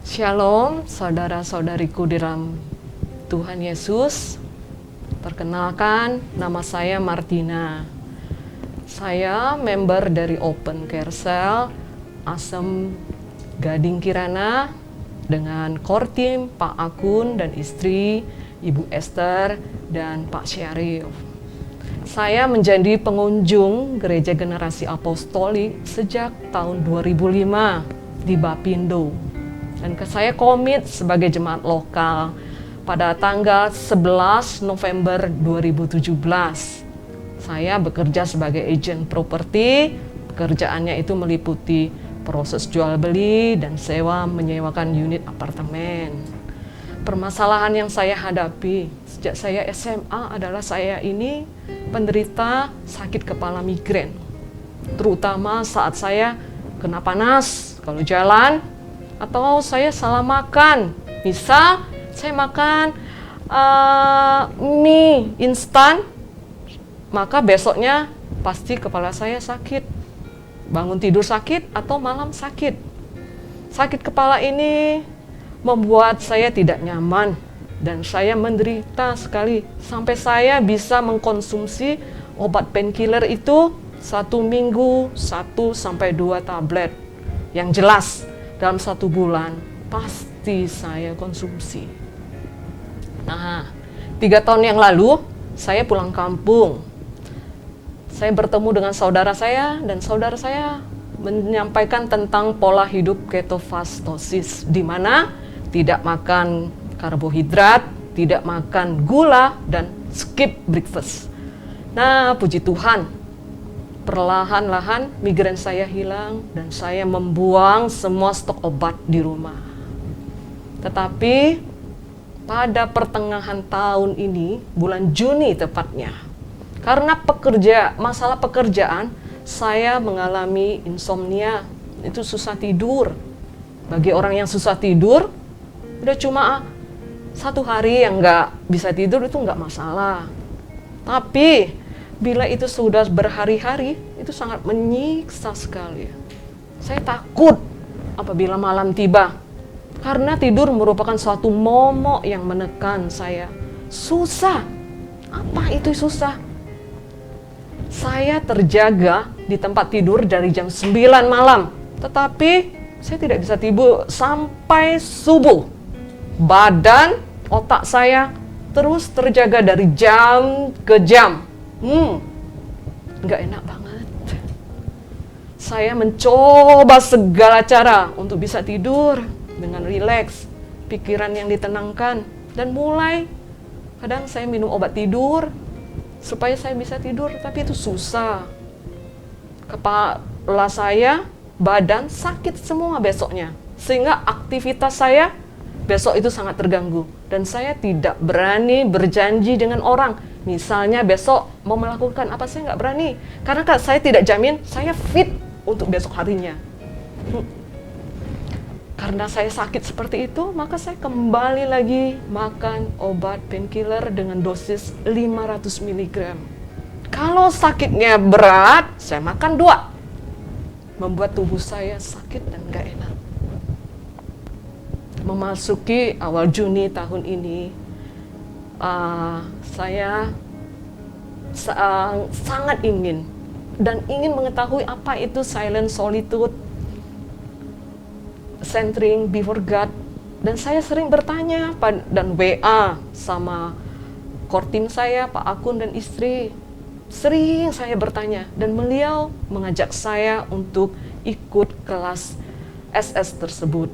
Shalom, saudara-saudariku di dalam Tuhan Yesus. Perkenalkan, nama saya Martina. Saya member dari Open Care Cell Asem Gading Kirana dengan core team Pak Akun dan istri, Ibu Esther dan Pak Syarif. Saya menjadi pengunjung Gereja Generasi Apostolik sejak tahun 2005 di Bapindo. Dan saya komit sebagai jemaat lokal pada tanggal 11 November 2017. Saya bekerja sebagai agen properti. Pekerjaannya itu meliputi proses jual beli dan sewa menyewakan unit apartemen. Permasalahan yang saya hadapi sejak saya SMA adalah saya ini penderita sakit kepala migrain. Terutama saat saya kena panas kalau jalan, atau saya salah makan. Misal saya makan mie instan, maka besoknya pasti kepala saya sakit. Bangun tidur sakit atau malam sakit. Sakit kepala ini membuat saya tidak nyaman dan saya menderita sekali sampai saya bisa mengkonsumsi obat painkiller itu 1 minggu 1-2 tablet. Yang jelas dalam 1 bulan pasti saya konsumsi. Nah, 3 tahun yang lalu saya pulang kampung. Saya bertemu dengan saudara saya dan saudara saya menyampaikan tentang pola hidup ketofastosis, di mana tidak makan karbohidrat, tidak makan gula, dan skip breakfast. Nah, puji Tuhan, perlahan-lahan migrain saya hilang dan saya membuang semua stok obat di rumah. Tetapi pada pertengahan tahun ini, bulan Juni tepatnya, karena masalah pekerjaan, saya mengalami insomnia. Itu susah tidur. Bagi orang yang susah tidur, udah cuma 1 hari yang nggak bisa tidur itu nggak masalah. Tapi bila itu sudah berhari-hari, itu sangat menyiksa sekali. Saya takut apabila malam tiba, karena tidur merupakan suatu momok yang menekan saya. Susah. Apa itu susah? Saya terjaga di tempat tidur dari jam 9 malam, tetapi saya tidak bisa tidur sampai subuh. Badan, otak saya terus terjaga dari jam ke jam. Nggak enak banget. Saya mencoba segala cara untuk bisa tidur dengan rileks, pikiran yang ditenangkan, dan mulai kadang saya minum obat tidur supaya saya bisa tidur, tapi itu susah. Kepala saya, badan sakit semua besoknya, sehingga aktivitas saya besok itu sangat terganggu. Dan saya tidak berani berjanji dengan orang. Misalnya besok mau melakukan apa, saya nggak berani. Karena saya tidak jamin saya fit untuk besok harinya. Karena saya sakit seperti itu, maka saya kembali lagi makan obat painkiller dengan dosis 500 mg. Kalau sakitnya berat, saya makan 2. Membuat tubuh saya sakit dan nggak enak. Memasuki awal Juni tahun ini, saya sangat ingin mengetahui apa itu silent solitude, centering before God. Dan saya sering bertanya dan WA sama core team saya, Pak Akun dan istri. Sering saya bertanya dan beliau mengajak saya untuk ikut kelas SS tersebut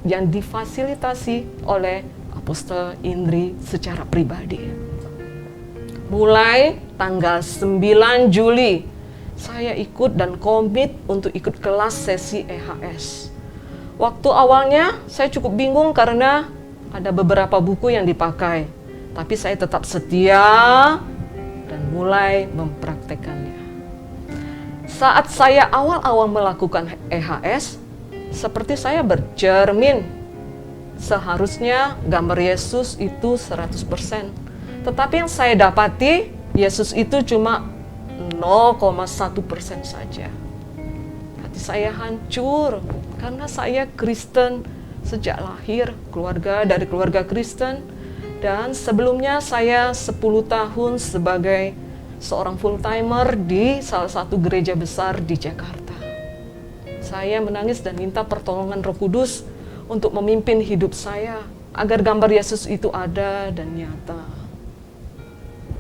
yang difasilitasi oleh Apostel Indri secara pribadi. Mulai tanggal 9 Juli, saya ikut dan komit untuk ikut kelas sesi EHS. Waktu awalnya saya cukup bingung karena ada beberapa buku yang dipakai, tapi saya tetap setia dan mulai mempraktekannya. Saat saya awal-awal melakukan EHS, seperti saya bercermin, seharusnya gambar Yesus itu 100%. Tetapi yang saya dapati, Yesus itu cuma 0,1% saja. Hati saya hancur karena saya Kristen sejak lahir, dari keluarga Kristen. Dan sebelumnya saya 10 tahun sebagai seorang full-timer di salah satu gereja besar di Jakarta. Saya menangis dan minta pertolongan Roh Kudus untuk memimpin hidup saya, agar gambar Yesus itu ada dan nyata.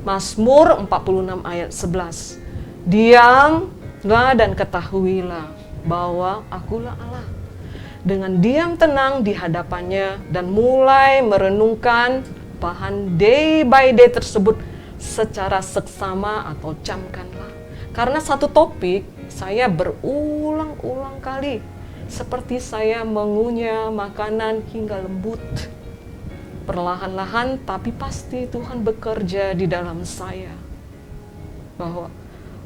Mazmur 46 ayat 11. Diamlah dan ketahuilah bahwa akulah Allah. Dengan diam tenang di hadapannya dan mulai merenungkan bahan day by day tersebut secara seksama atau camkanlah. Karena satu topik saya berulang-ulang kali, seperti saya mengunyah makanan hingga lembut. Perlahan-lahan tapi pasti Tuhan bekerja di dalam saya.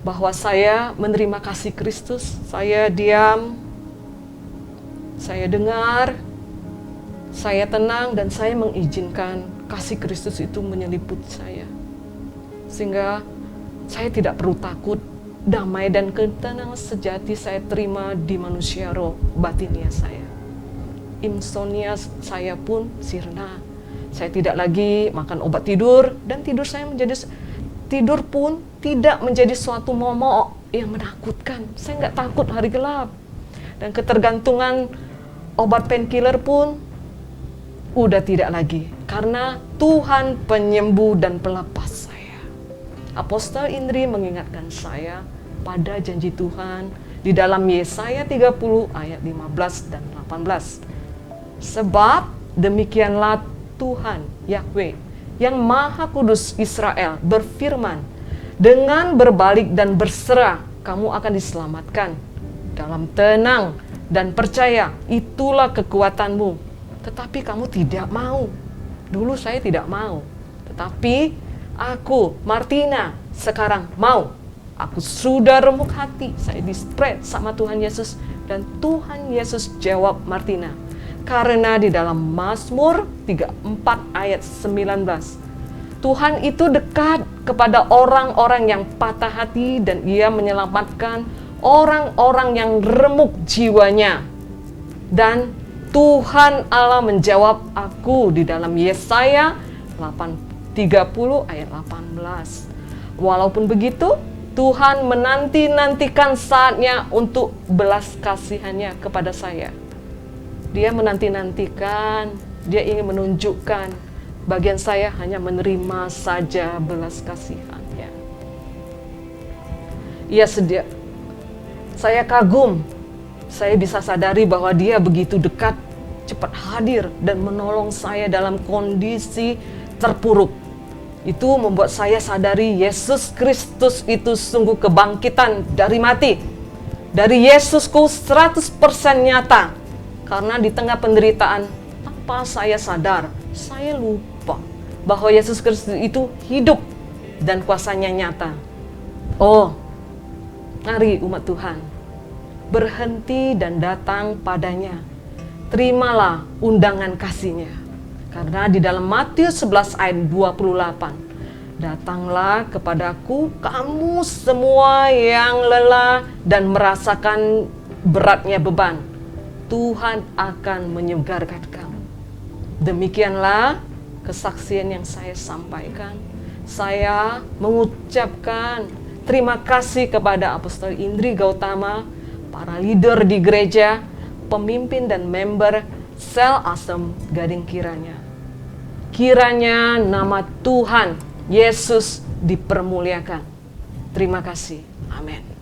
Bahwa saya menerima kasih Kristus, saya diam, saya dengar, saya tenang, dan saya mengizinkan kasih Kristus itu menyeliput saya. Sehingga saya tidak perlu takut, damai dan ketenangan sejati saya terima di manusia roh batinnya saya. Insomnia saya pun sirna. Saya tidak lagi makan obat tidur, dan tidur pun tidak menjadi suatu momok yang menakutkan. Saya nggak takut hari gelap. Dan ketergantungan obat painkiller pun udah tidak lagi, karena Tuhan penyembuh dan pelepas saya. Apostol Indri mengingatkan saya pada janji Tuhan di dalam Yesaya 30 ayat 15 dan 18. Sebab demikianlah Tuhan Yahweh yang Maha Kudus Israel berfirman, dengan berbalik dan berserah kamu akan diselamatkan. Dalam tenang dan percaya itulah kekuatanmu. Tetapi kamu tidak mau. Dulu saya tidak mau. Tetapi aku, Martina, sekarang mau. Aku sudah remuk hati. Saya di-spread sama Tuhan Yesus. Dan Tuhan Yesus jawab Martina. Karena di dalam Mazmur 34 ayat 19, Tuhan itu dekat kepada orang-orang yang patah hati dan Ia menyelamatkan orang-orang yang remuk jiwanya. Dan Tuhan Allah menjawab aku di dalam Yesaya 30 ayat 18. Walaupun begitu, Tuhan menanti-nantikan saatnya untuk belas kasihannya kepada saya. Dia menanti-nantikan, dia ingin menunjukkan bagian saya hanya menerima saja belas kasihannya. Ia sedia. Saya kagum, saya bisa sadari bahwa dia begitu dekat, cepat hadir dan menolong saya dalam kondisi terpuruk. Itu membuat saya sadari Yesus Kristus itu sungguh kebangkitan dari mati. Dari Yesusku 100% nyata. Karena di tengah penderitaan, tanpa saya sadar, saya lupa bahwa Yesus Kristus itu hidup dan kuasanya nyata. Oh, mari umat Tuhan, berhenti dan datang padanya. Terimalah undangan kasih-Nya. Karena di dalam Matius 11 ayat 28, datanglah kepadaku kamu semua yang lelah dan merasakan beratnya beban. Tuhan akan menyegarkan kamu. Demikianlah kesaksian yang saya sampaikan. Saya mengucapkan terima kasih kepada Apostol Indri Gautama, para leader di gereja, pemimpin dan member Sel Asem Gading Kiranya. Kiranya nama Tuhan Yesus dipermuliakan. Terima kasih. Amin.